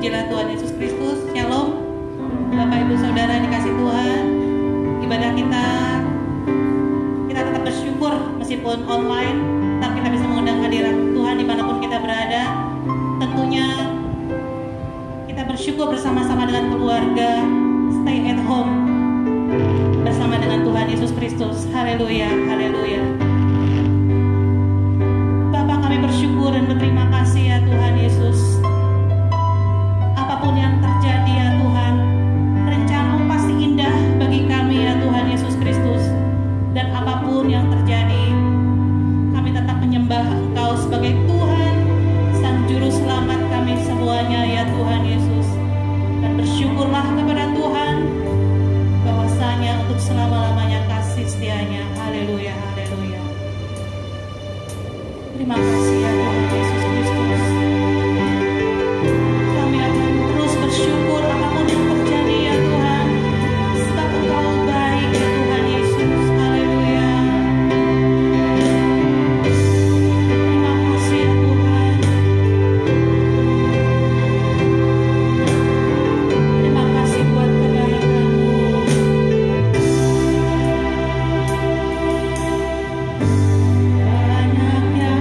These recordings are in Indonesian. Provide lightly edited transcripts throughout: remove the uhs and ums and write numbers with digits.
Pujilah Tuhan Yesus Kristus. Shalom Bapak Ibu Saudara dikasih Tuhan. Ibadah kita tetap bersyukur meskipun online, tapi kita bisa mengundang hadirat Tuhan dimanapun kita berada. Tentunya kita bersyukur bersama-sama dengan keluarga, stay at home bersama dengan Tuhan Yesus Kristus. Haleluya, haleluya. Bapak, kami bersyukur dan berterima kasih ya Tuhan Yesus. Apapun yang terjadi ya Tuhan, rencana-Mu pasti indah bagi kami ya Tuhan Yesus Kristus. Dan apapun yang terjadi, kami tetap menyembah Engkau sebagai Tuhan, Sang Juru Selamat kami semuanya ya Tuhan Yesus. Dan bersyukurlah kepada Tuhan bahwasanya untuk selama-lamanya kasih setianya. Haleluya, haleluya. Terima kasih ya Tuhan Yesus Kristus. Kami akan terus bersyukur apapun yang terjadi ya Tuhan, sebab Engkau baik ya Tuhan Yesus. Haleluya. Terima kasih ya Tuhan. Terima kasih buat kebaikan-Mu. Banyaknya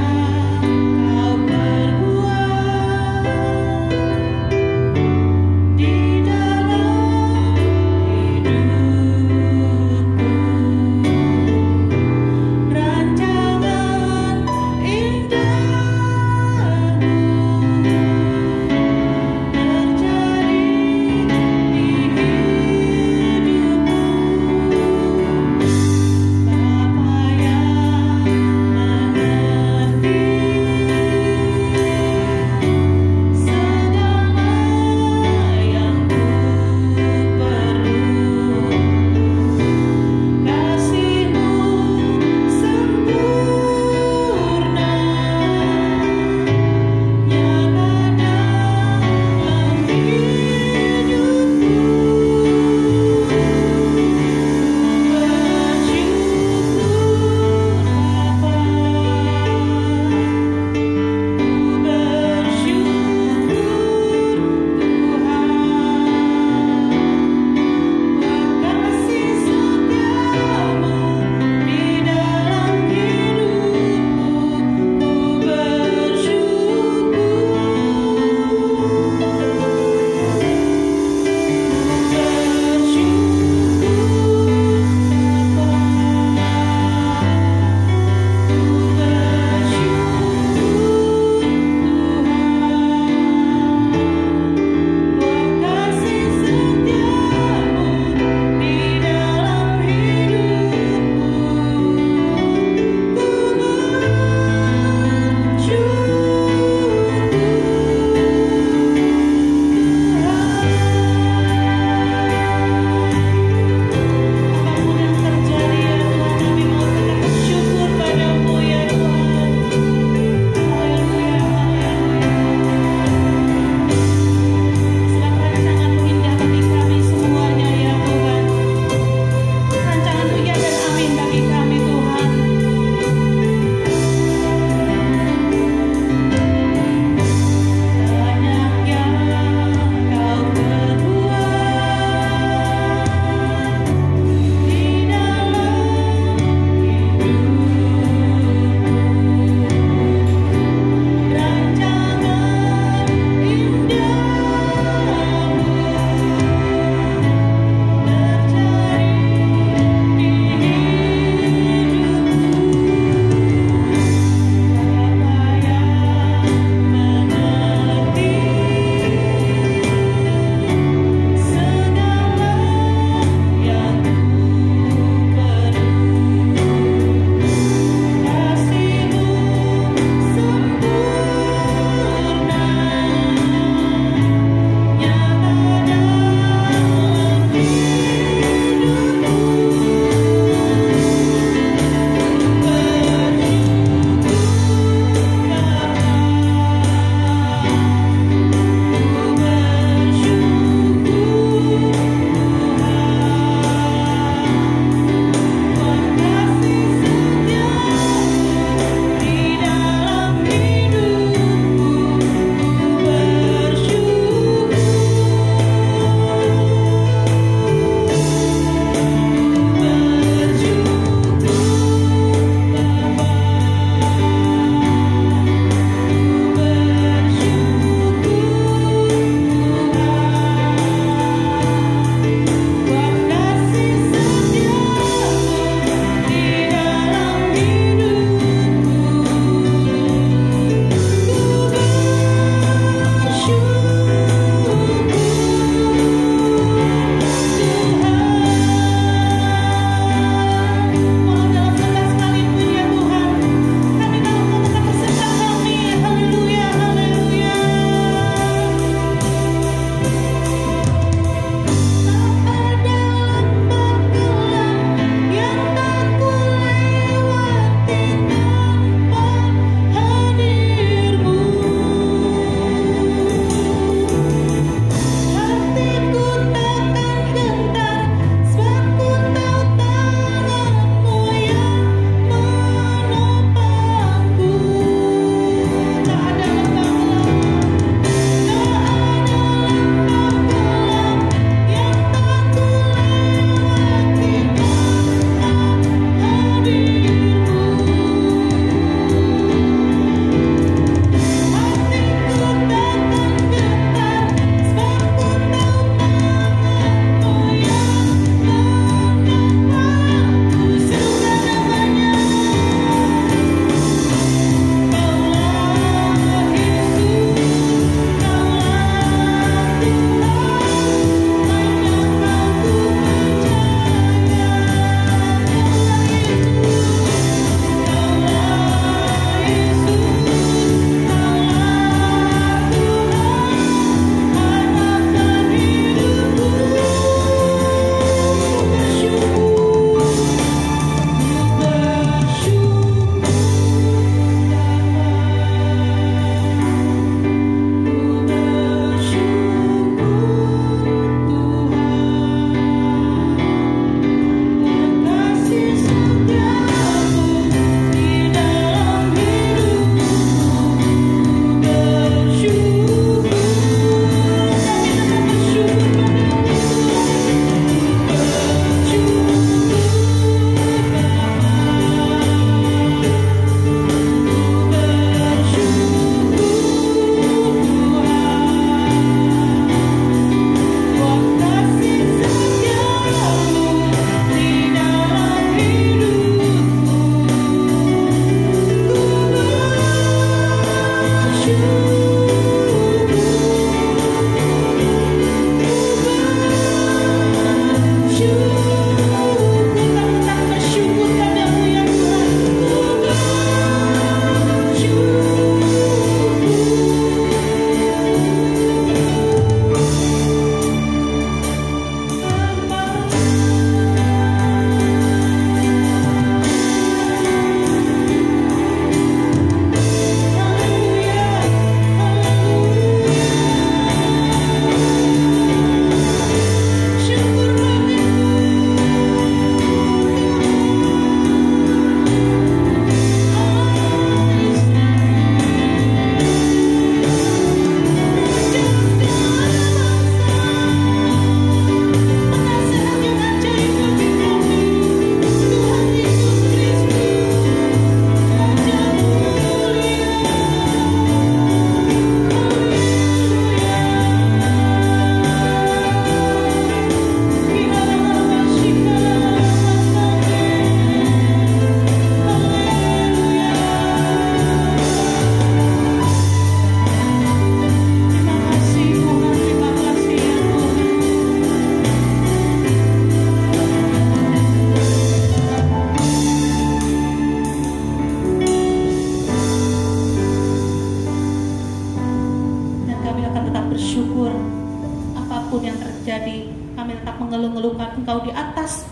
kami tetap mengeluh-ngeluhkan Engkau di atas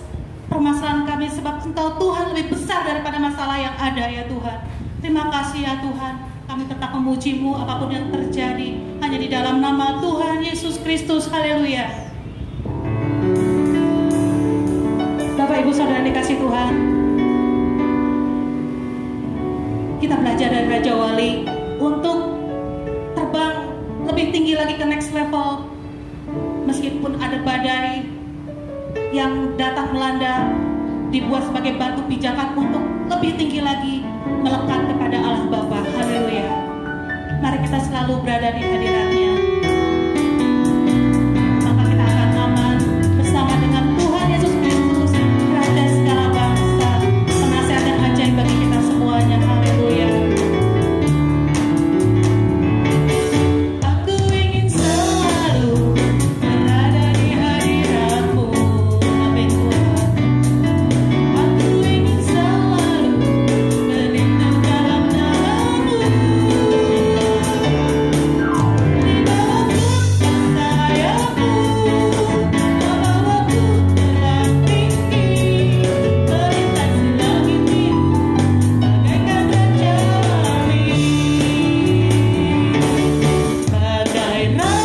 permasalahan kami, sebab Engkau Tuhan lebih besar daripada masalah yang ada ya Tuhan. Terima kasih ya Tuhan, kami tetap memuji-Mu apapun yang terjadi, hanya di dalam nama Tuhan Yesus Kristus. Haleluya. Bapak Ibu Saudara dikasih Tuhan, kita belajar dari Raja Wali untuk terbang lebih tinggi lagi ke next level. Meskipun ada badai yang datang melanda, dibuat sebagai batu pijakan untuk lebih tinggi lagi melekat kepada Allah Bapa. Haleluya. Mari kita selalu berada di hadirat-Nya. Maka kita akan aman bersama dengan Tuhan Yesus Kristus, Raja segala bangsa, penasihat yang ajaib bagi kita semuanya. Haleluya. No.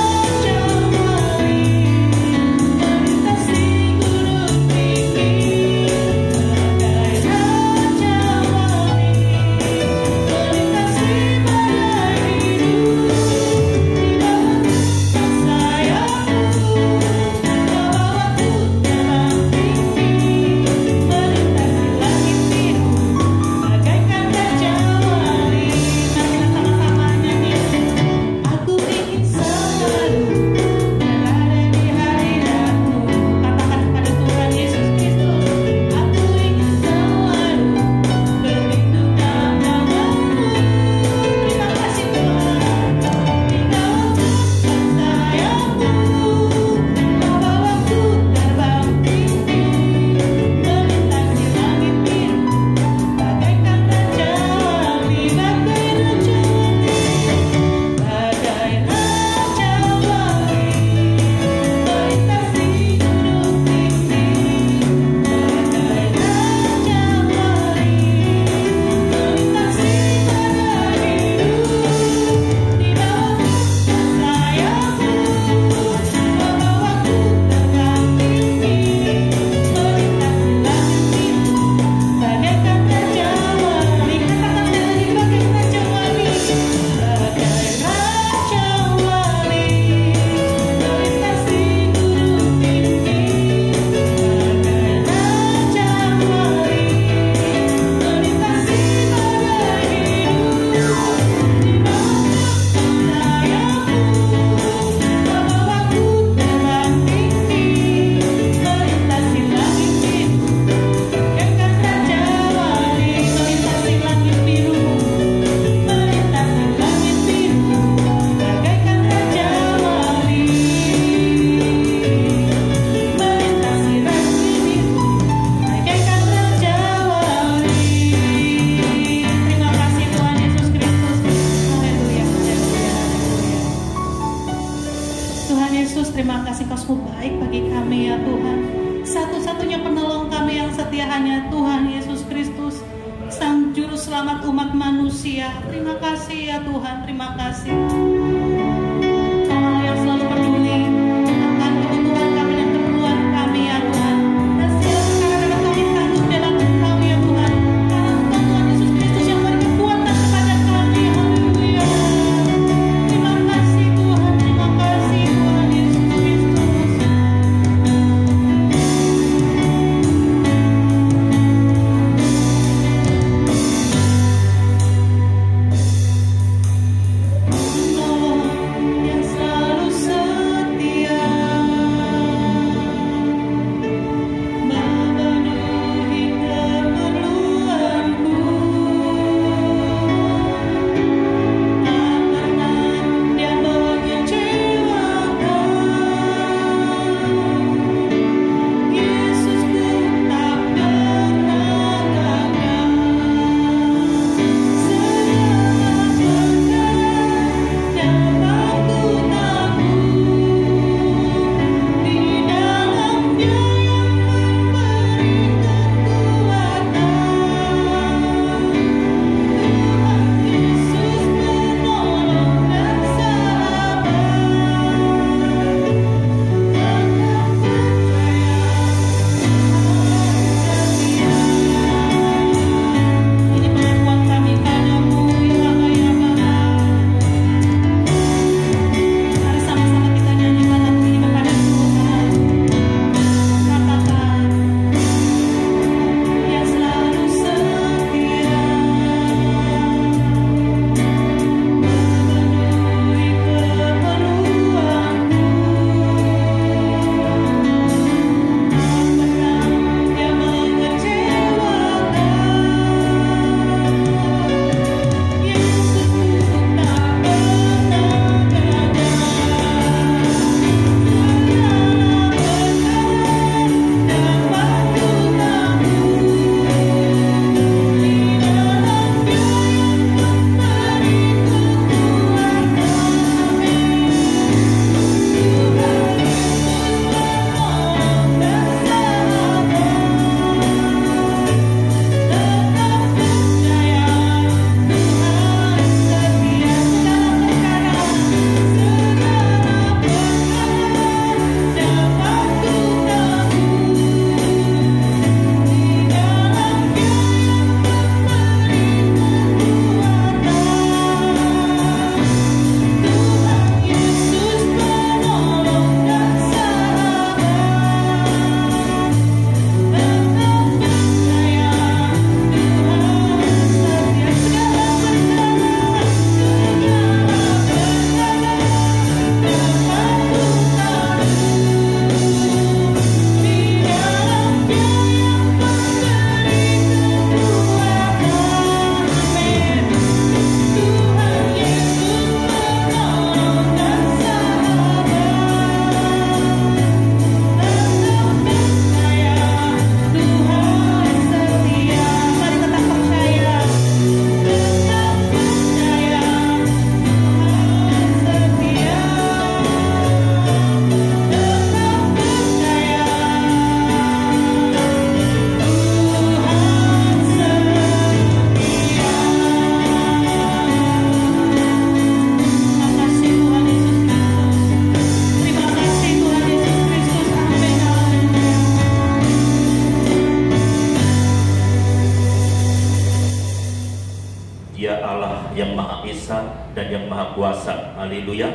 Maha Kuasa. Haleluya.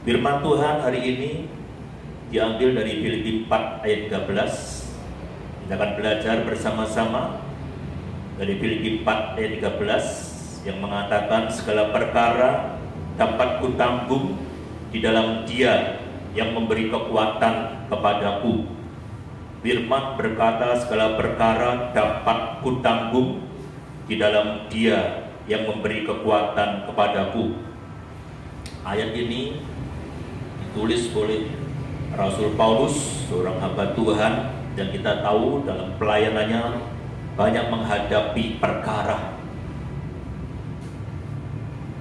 Firman Tuhan hari ini diambil dari Filipi 4 ayat 13. Kita akan belajar bersama-sama dari Filipi 4 ayat 13 yang mengatakan segala perkara dapat kutanggung di dalam Dia yang memberi kekuatan kepadaku. Firman berkata segala perkara dapat kutanggung di dalam Dia yang memberi kekuatan kepadaku. Ayat ini ditulis oleh Rasul Paulus, seorang hamba Tuhan, dan kita tahu dalam pelayanannya banyak menghadapi perkara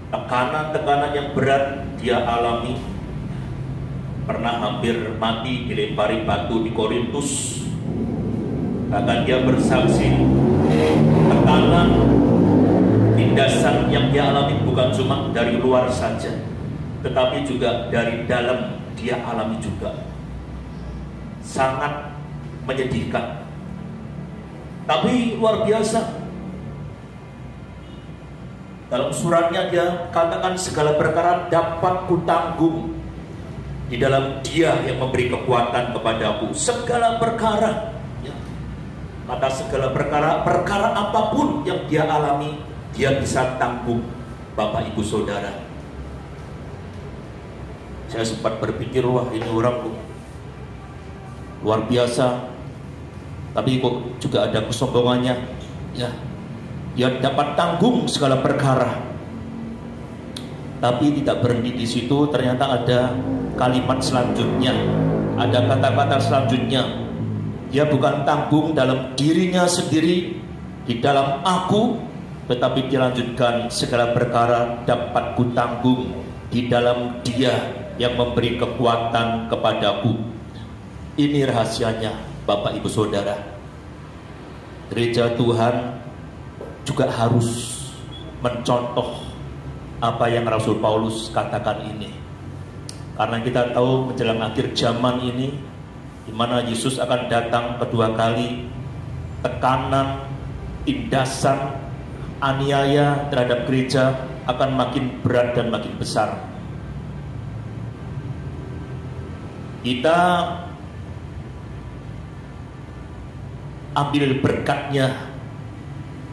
tekanan-tekanan yang berat dia alami. Pernah hampir mati dilempari batu di Korintus. Bahkan dia bersaksi tekanan, tindasan yang dia alami bukan cuma dari luar saja, tetapi juga dari dalam dia alami juga. Sangat menyedihkan. Tapi luar biasa. Dalam suratnya dia katakan segala perkara dapat kutanggung di dalam Dia yang memberi kekuatan kepadaku. Segala perkara. Kata segala perkara, perkara apapun yang dia alami, dia bisa tanggung, Bapak Ibu Saudara. Saya sempat berpikir, wah ini orang luar biasa, tapi kok juga ada kesombongannya. Ya, dia dapat tanggung segala perkara. Tapi tidak berhenti di situ, ternyata ada kalimat selanjutnya, ada kata-kata selanjutnya. Dia bukan tanggung dalam dirinya sendiri, di dalam aku, tetapi dilanjutkan segala perkara dapat kutanggung di dalam Dia yang memberi kekuatan kepadaku. Ini rahasianya, Bapak Ibu Saudara. Gereja Tuhan juga harus mencontoh apa yang Rasul Paulus katakan ini. Karena kita tahu menjelang akhir zaman ini, di mana Yesus akan datang kedua kali, tekanan, tindasan, aniaya terhadap gereja akan makin berat dan makin besar. Kita ambil berkatnya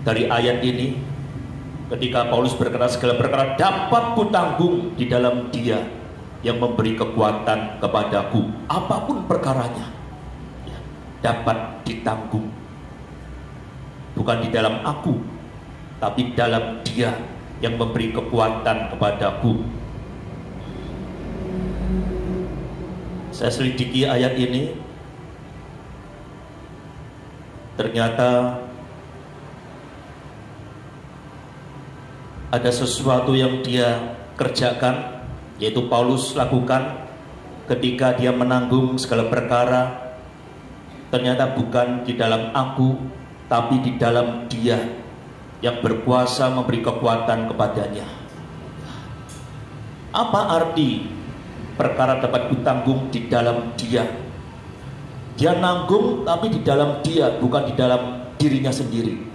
dari ayat ini ketika Paulus berkata segala perkara dapat kutanggung di dalam Dia yang memberi kekuatan kepadaku. Apapun perkaranya dapat ditanggung, bukan di dalam aku, tapi dalam Dia yang memberi kekuatan kepadaku. Saya selidiki ayat ini, ternyata ada sesuatu yang dia kerjakan, yaitu Paulus lakukan ketika dia menanggung segala perkara. Ternyata bukan di dalam aku, tapi di dalam Dia yang berkuasa memberi kekuatan kepadanya. Apa arti perkara dapat kutanggung di dalam Dia? Dia nanggung tapi di dalam Dia, bukan di dalam dirinya sendiri.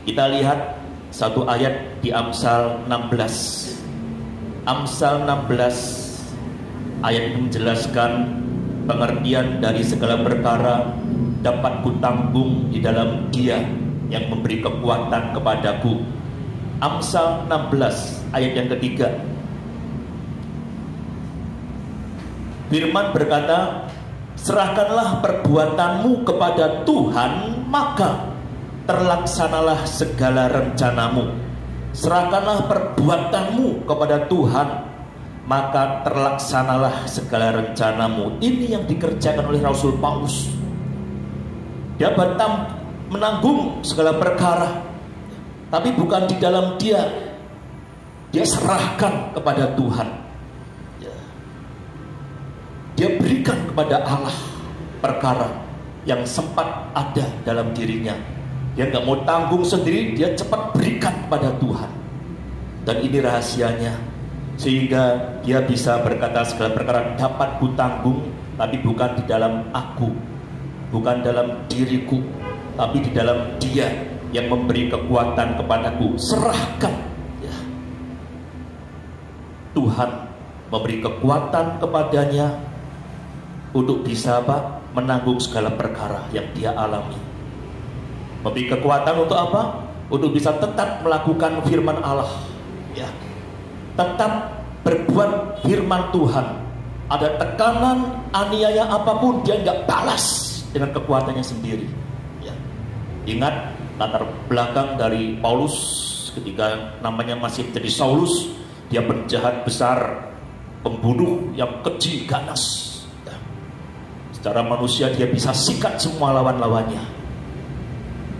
Kita lihat satu ayat di Amsal 16. Amsal 16 ayat ini menjelaskan pengertian dari segala perkara dapat kutanggung di dalam Dia yang memberi kekuatan kepadaku. Amsal 16 ayat yang ketiga. Firman berkata, serahkanlah perbuatanmu kepada Tuhan, maka terlaksanalah segala rencanamu. Serahkanlah perbuatanmu kepada Tuhan, maka terlaksanalah segala rencanamu. Ini yang dikerjakan oleh Rasul Paulus. Dia menanggung segala perkara, tapi bukan di dalam dia. Dia serahkan kepada Tuhan. Dia berikan kepada Allah perkara yang sempat ada dalam dirinya. Dia nggak mau tanggung sendiri, dia cepat berikan kepada Tuhan. Dan ini rahasianya, sehingga dia bisa berkata segala perkara dapat kutanggung, tapi bukan di dalam aku, bukan dalam diriku, tapi di dalam Dia yang memberi kekuatan kepadaku. Serahkan, ya. Tuhan memberi kekuatan kepadanya untuk bisa apa? Menanggung segala perkara yang dia alami. Memberi kekuatan untuk apa? Untuk bisa tetap melakukan firman Allah, ya. Tetap berbuat firman Tuhan. Ada tekanan, aniaya apapun, dia nggak balas dengan kekuatannya sendiri, ya. Ingat latar belakang dari Paulus ketika namanya masih jadi Saulus. Dia penjahat besar, pembunuh yang keji, ganas, ya. Secara manusia dia bisa sikat semua lawan-lawannya.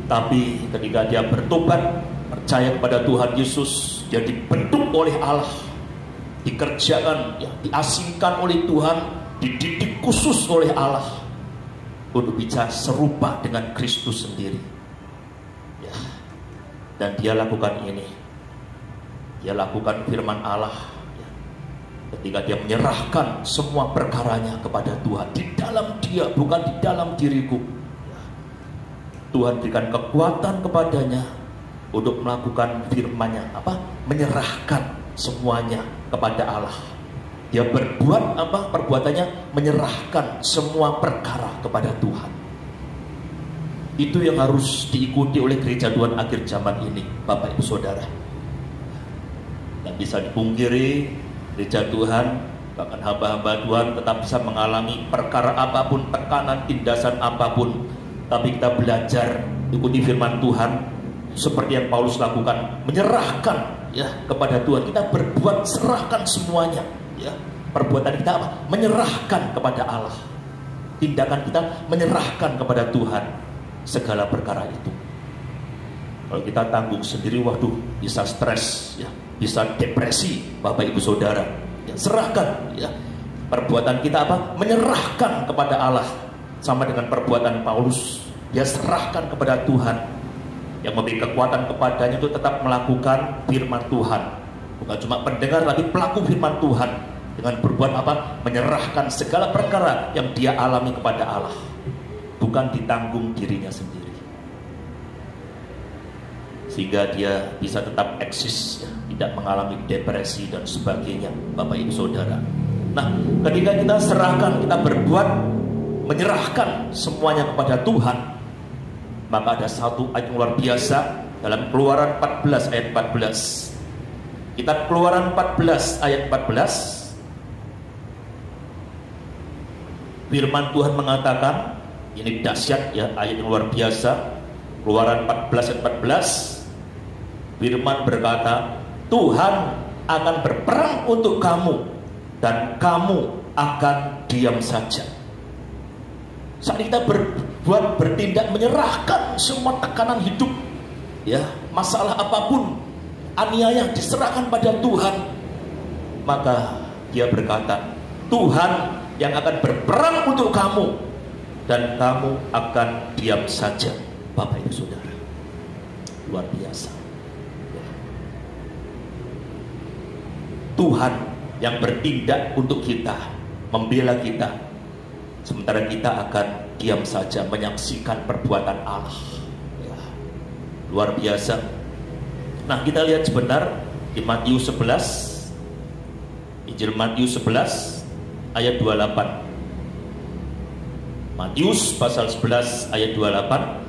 Tapi ketika dia bertobat, percaya kepada Tuhan Yesus, dia dibentuk oleh Allah, dikerjakan, ya, diasingkan oleh Tuhan, dididik khusus oleh Allah untuk bisa serupa dengan Kristus sendiri, ya. Dan dia lakukan ini, dia lakukan firman Allah, ya. Ketika dia menyerahkan semua perkaranya kepada Tuhan, di dalam dia, bukan di dalam diriku, ya. Tuhan berikan kekuatan kepadanya untuk melakukan firman-Nya, apa? Menyerahkan semuanya kepada Allah. Dia berbuat apa? Perbuatannya menyerahkan semua perkara kepada Tuhan. Itu yang harus diikuti oleh gereja Tuhan akhir zaman ini, Bapak Ibu Saudara. Dan bisa dipungkiri, gereja Tuhan, bahkan hamba-hamba Tuhan tetap bisa mengalami perkara apapun, tekanan, tindasan apapun. Tapi kita belajar ikuti firman Tuhan seperti yang Paulus lakukan, menyerahkan, ya, kepada Tuhan. Kita berbuat, serahkan semuanya, ya. Perbuatan kita apa? Menyerahkan kepada Allah. Tindakan kita menyerahkan kepada Tuhan segala perkara itu. Kalau kita tanggung sendiri, waduh, bisa stres, ya, bisa depresi, Bapak Ibu Saudara, ya. Serahkan, ya. Perbuatan kita apa? Menyerahkan kepada Allah. Sama dengan perbuatan Paulus, dia serahkan kepada Tuhan. Yang memberi kekuatan kepadanya itu tetap melakukan firman Tuhan. Bukan cuma pendengar, tapi pelaku firman Tuhan. Dengan berbuat apa? Menyerahkan segala perkara yang dia alami kepada Allah. Bukan ditanggung dirinya sendiri. Sehingga dia bisa tetap eksis, ya, tidak mengalami depresi dan sebagainya, Bapak Ibu Saudara. Nah, ketika kita serahkan, kita berbuat, menyerahkan semuanya kepada Tuhan, maka ada satu ayat yang luar biasa dalam Keluaran 14 ayat 14. Kitab Keluaran 14 ayat 14. Firman Tuhan mengatakan, ini dahsyat, ya, ayat yang luar biasa. Keluaran 14 ayat 14. Firman berkata, Tuhan akan berperang untuk kamu dan kamu akan diam saja. Saat kita bertindak, menyerahkan semua tekanan hidup, ya, masalah apapun, aniaya, diserahkan pada Tuhan, maka dia berkata, Tuhan yang akan berperang untuk kamu dan kamu akan diam saja. Bapak Ibu Saudara, luar biasa, ya. Tuhan yang bertindak untuk kita, membela kita, sementara kita akan diam saja menyaksikan perbuatan Allah, ya. Luar biasa. Nah, kita lihat sebentar di Matius 11, Injil Matius 11 ayat 28. Matius pasal 11 ayat 28.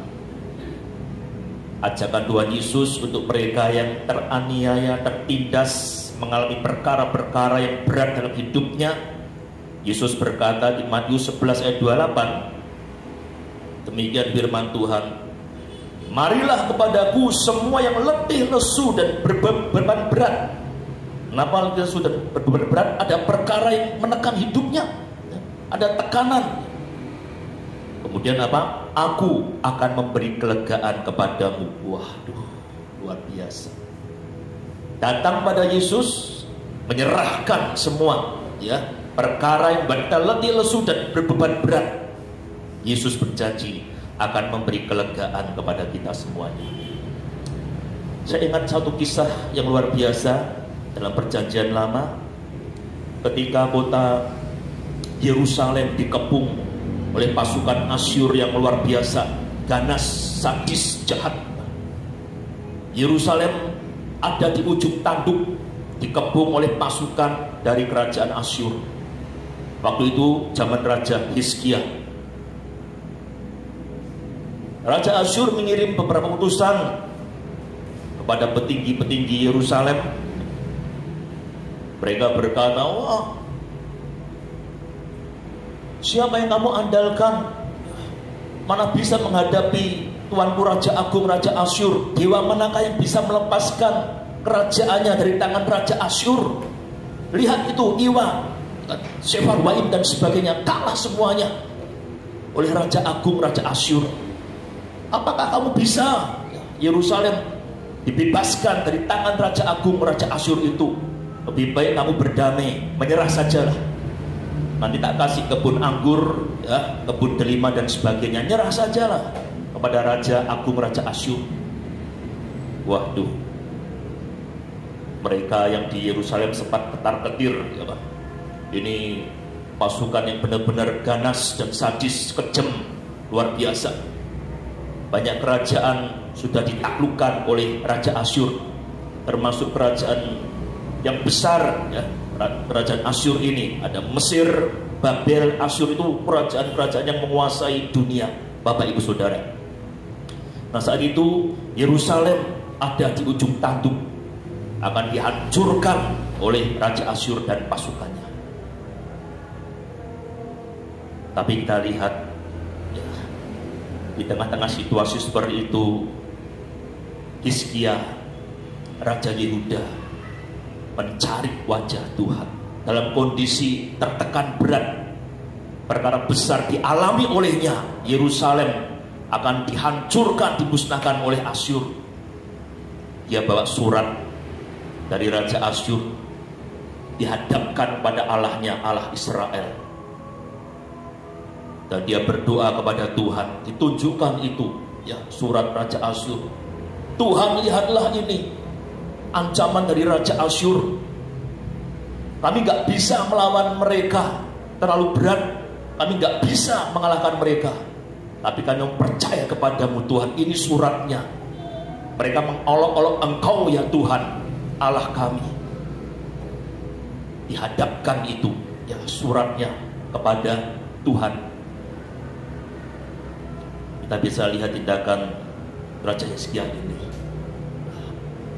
Ajakan Tuhan Yesus untuk mereka yang teraniaya, tertindas, mengalami perkara-perkara yang berat dalam hidupnya. Yesus berkata di Matius 11 ayat 28, demikian firman Tuhan, marilah kepadaku semua yang letih, lesu dan berbeban berat. Kenapa letih, lesu dan berbeban berat? Ada perkara yang menekan hidupnya, ada tekanan. Kemudian apa? Aku akan memberi kelegaan kepadamu. Waduh, luar biasa. Datang pada Yesus, menyerahkan semua, ya, perkara yang kita letih, lesu dan berbeban berat. Yesus berjanji akan memberi kelegaan kepada kita semuanya. Saya ingat satu kisah yang luar biasa dalam Perjanjian Lama, ketika kota Yerusalem dikepung oleh pasukan Asyur yang luar biasa, ganas, sadis, jahat. Yerusalem ada di ujung tanduk, dikepung oleh pasukan dari kerajaan Asyur. Waktu itu zaman Raja Hizkia. Raja Asyur mengirim beberapa utusan kepada petinggi-petinggi Yerusalem. Mereka berkata, wah, siapa yang kamu andalkan? Mana bisa menghadapi tuanku Raja Agung, Raja Asyur? Dewa manakah yang bisa melepaskan kerajaannya dari tangan Raja Asyur? Lihat itu, Iwa, Sefarwaim dan sebagainya, kalah semuanya oleh Raja Agung, Raja Asyur. Apakah kamu bisa Yerusalem dibebaskan dari tangan Raja Agung, Raja Asyur itu? Lebih baik kamu berdamai, menyerah sajalah. Nanti tak kasih kebun anggur, ya, kebun delima dan sebagainya, nyerah sajalah kepada Raja Agung, Raja Asyur. Waduh, mereka yang di Yerusalem sempat ketar-ketir, ya Pak. Ini pasukan yang benar-benar ganas dan sadis, kejam, luar biasa. Banyak kerajaan sudah ditaklukkan oleh Raja Asyur, termasuk kerajaan yang besar, ya, kerajaan Asyur ini. Ada Mesir, Babel, Asyur, itu kerajaan-kerajaan yang menguasai dunia, Bapak Ibu Saudara. Nah, saat itu Yerusalem ada di ujung tanduk, akan dihancurkan oleh Raja Asyur dan pasukannya. Tapi kita lihat, ya, di tengah-tengah situasi seperti itu, Hizkia, Raja Yehuda, mencari wajah Tuhan dalam kondisi tertekan berat. Perkara besar dialami olehnya. Yerusalem akan dihancurkan, dimusnahkan oleh Asyur. Dia bawa surat dari Raja Asyur, dihadapkan pada Allahnya, Allah Israel, dan dia berdoa kepada Tuhan. Ditunjukkan itu, ya, surat Raja Asyur. Tuhan, lihatlah ini ancaman dari Raja Asyur. Kami gak bisa melawan mereka, terlalu berat. Kami gak bisa mengalahkan mereka. Tapi kami percaya kepadamu Tuhan. Ini suratnya. Mereka mengolok-olok Engkau ya Tuhan, Allah kami. Dihadapkan itu, ya, suratnya kepada Tuhan. Kita bisa lihat tindakan Raja Hizkia ini.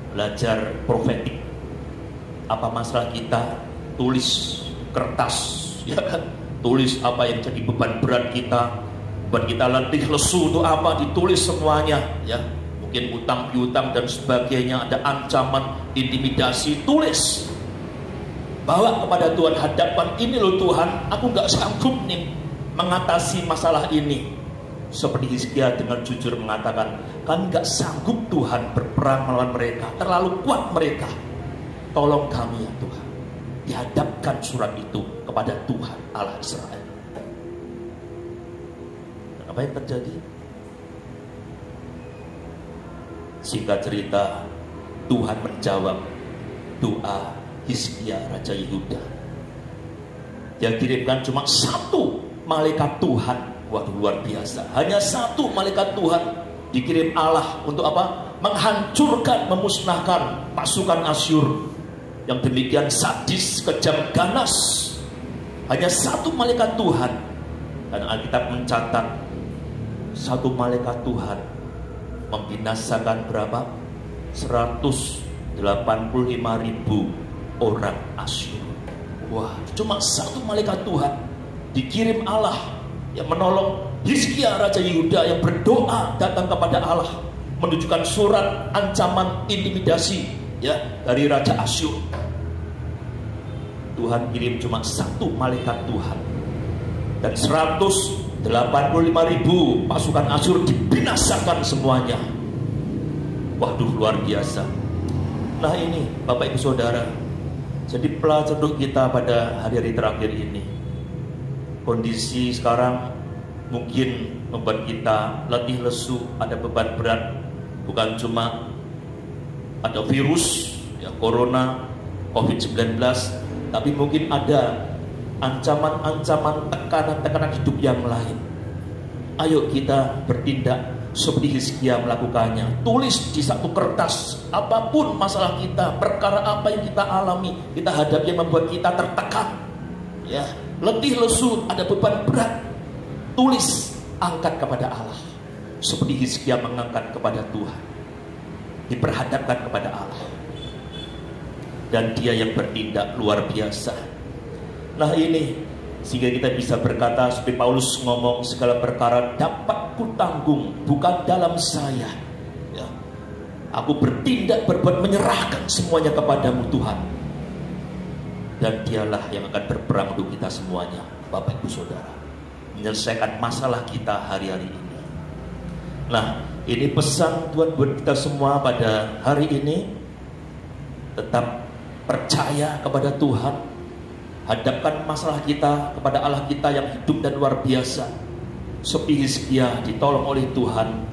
Belajar profetik. Apa masalah kita? Tulis kertas, ya kan? Tulis apa yang jadi beban berat kita, buat kita letih lesu itu apa, ditulis semuanya, ya. Mungkin utang piutang dan sebagainya, ada ancaman, intimidasi, tulis. Bawa kepada Tuhan, hadapan ini loh Tuhan, aku gak sanggup nih mengatasi masalah ini. Seperti Hizkia dengan jujur mengatakan, kami gak sanggup Tuhan berperang melawan mereka, terlalu kuat mereka. Tolong kami ya Tuhan. Dihadapkan surat itu kepada Tuhan Allah Israel. Dan apa yang terjadi? Singkat cerita, Tuhan menjawab doa Hizkia Raja Yehuda. Dia kirimkan cuma satu malaikat Tuhan. Waduh, luar biasa. Hanya satu malaikat Tuhan dikirim Allah untuk apa? Menghancurkan, memusnahkan pasukan Asyur yang demikian sadis, kejam, ganas. Hanya satu malaikat Tuhan. Dan Alkitab mencatat satu malaikat Tuhan membinasakan berapa? 185.000 orang Asyur. Wah, cuma satu malaikat Tuhan dikirim Allah yang menolong Hizkia Raja Yehuda yang berdoa datang kepada Allah, menunjukkan surat ancaman intimidasi, ya, dari Raja Asyur. Tuhan kirim cuma satu malaikat Tuhan, dan 185.000 pasukan Asyur dibinasakan semuanya. Waduh, luar biasa. Nah ini Bapak Ibu Saudara, jadi pelajaran untuk kita pada hari-hari terakhir ini. Kondisi sekarang mungkin membuat kita letih lesu, ada beban berat. Bukan cuma ada virus, ya, corona, COVID-19, tapi mungkin ada ancaman-ancaman, tekanan-tekanan hidup yang lain. Ayo kita bertindak seperti Hizkia melakukannya. Tulis di satu kertas apapun masalah kita, perkara apa yang kita alami, kita hadapi yang membuat kita tertekan, ya, letih lesu, ada beban berat. Tulis, angkat kepada Allah, seperti Hizkia mengangkat kepada Tuhan, diperhadapkan kepada Allah, dan Dia yang bertindak luar biasa. Nah ini, sehingga kita bisa berkata seperti Paulus ngomong, segala perkara dapat kutanggung bukan dalam saya, ya. Aku bertindak, berbuat, menyerahkan semuanya kepadamu Tuhan, dan Dialah yang akan berperang untuk kita semuanya. Bapak Ibu Saudara, menyelesaikan masalah kita hari-hari ini. Nah, ini pesan Tuhan buat kita semua pada hari ini. Tetap percaya kepada Tuhan. Hadapkan masalah kita kepada Allah kita yang hidup dan luar biasa. Seperti Hizkia ditolong oleh Tuhan,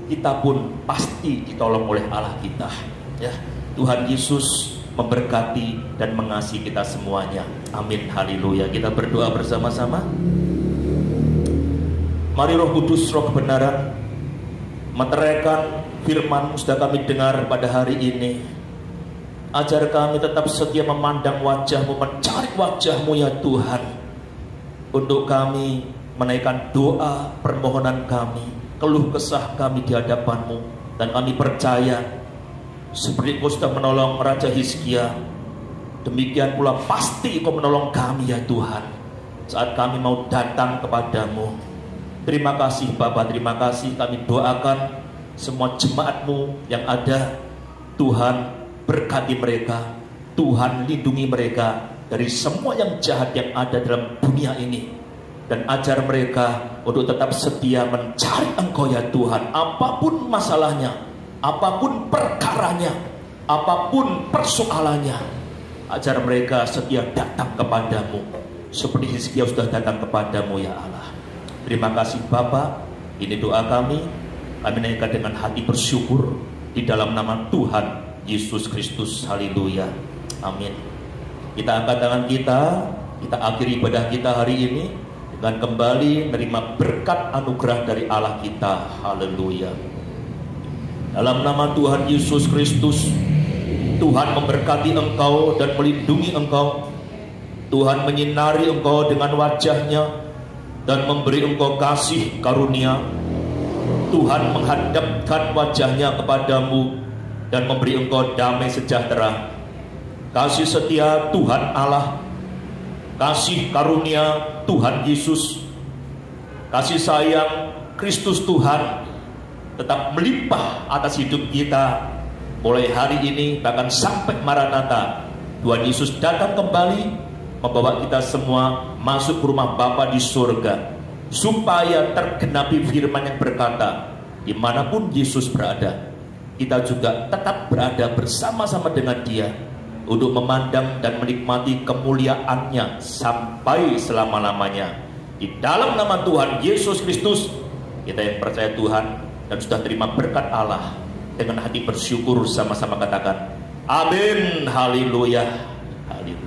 kita pun pasti ditolong oleh Allah kita, ya. Tuhan Yesus memberkati dan mengasihi kita semuanya. Amin, haleluya. Kita berdoa bersama-sama. Mari Roh Kudus, Roh kebenaran, meteraikan firman-Mu sudah kami dengar pada hari ini. Ajar kami tetap setia memandang wajah-Mu, mencari wajah-Mu ya Tuhan, untuk kami menaikkan doa permohonan kami, keluh kesah kami di hadapan-Mu. Dan kami percaya seperti Kau sudah menolong Raja Hizkia, demikian pula pasti Kau menolong kami ya Tuhan, saat kami mau datang kepadamu. Terima kasih Bapa, terima kasih. Kami doakan semua jemaat-Mu yang ada, Tuhan berkati mereka, Tuhan lindungi mereka dari semua yang jahat yang ada dalam dunia ini, dan ajar mereka untuk tetap setia mencari Engkau ya Tuhan. Apapun masalahnya, apapun perkaranya, apapun persoalannya, ajar mereka setia datang kepadamu seperti Hizkia sudah datang kepadamu ya Allah. Terima kasih Bapa. Ini doa kami naikkan dengan hati bersyukur di dalam nama Tuhan Yesus Kristus. Haleluya. Amin. Kita angkat tangan kita akhiri ibadah kita hari ini dengan kembali menerima berkat anugerah dari Allah kita. Haleluya. Dalam nama Tuhan Yesus Kristus, Tuhan memberkati engkau dan melindungi engkau. Tuhan menyinari engkau dengan wajah-Nya dan memberi engkau kasih karunia. Tuhan menghadapkan wajah-Nya kepadamu dan memberi engkau damai sejahtera. Kasih setia Tuhan Allah, kasih karunia Tuhan Yesus, kasih sayang Kristus Tuhan tetap melimpah atas hidup kita mulai hari ini bahkan sampai Maranatha. Tuhan Yesus datang kembali membawa kita semua masuk ke rumah Bapa di surga, supaya tergenapi firman yang berkata, dimanapun Yesus berada, kita juga tetap berada bersama-sama dengan Dia untuk memandang dan menikmati kemuliaan-Nya sampai selama-lamanya. Di dalam nama Tuhan Yesus Kristus, kita yang percaya Tuhan dan sudah terima berkat Allah, dengan hati bersyukur sama-sama katakan amin, haleluya, haleluya.